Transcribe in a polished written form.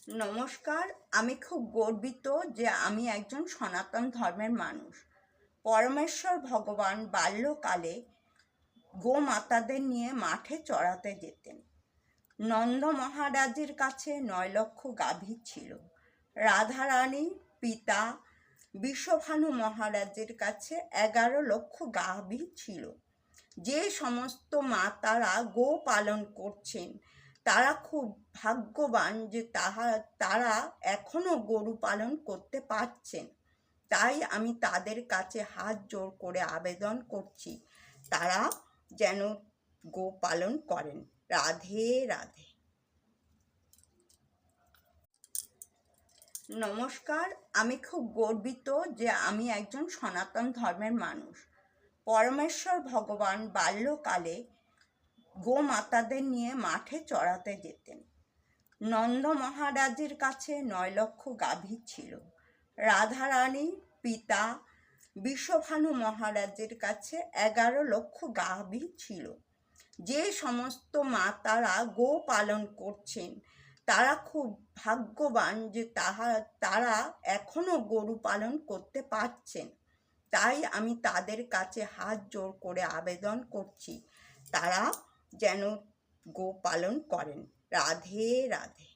নমস্কার। আমি খুব গর্বিত যে আমি একজন সনাতন ধর্মের মানুষ। পরমেশ্বর ভগবান বাল্যকালে গোমাতাদের নিয়ে মাঠে চড়াতে যেতেন। নন্দ মহারাজের কাছে 9 লক্ষ গাভী ছিল। রাধারানীর পিতা বিশ্বভানু মহারাজের কাছে 11 লক্ষ গাভী ছিল। যে সমস্ত মাতারা গো পালন করছেন তারা খুব ভাগ্যবান যে তারা এখনো গরু পালন করতে পারছেন। তাই আমি তাদের কাছে হাত জোড় করে আবেদন করছি, তারা যেন গো পালন করেন। রাধে রাধে। নমস্কার। আমি খুব গর্বিত যে আমি একজন সনাতন ধর্মের মানুষ। পরমেশ্বর ভগবান বাল্যকালে গোমাতাদের নিয়ে মাঠে চড়াতে যেতেন। নন্দ মহারাজের কাছে 9 লক্ষ গাভী ছিল। রাধারানীর পিতা বিশ্বভানু মহারাজের কাছে 11 লক্ষ গাভী ছিল। যে সমস্ত মাতারা গো পালন করছেন তারা খুব ভাগ্যবান যে তারা এখনো গরু পালন করতে পারছেন। তাই আমি তাদের কাছে হাত জোড় করে আবেদন করছি, তারা যেন গো পালন করেন। রাধে রাধে।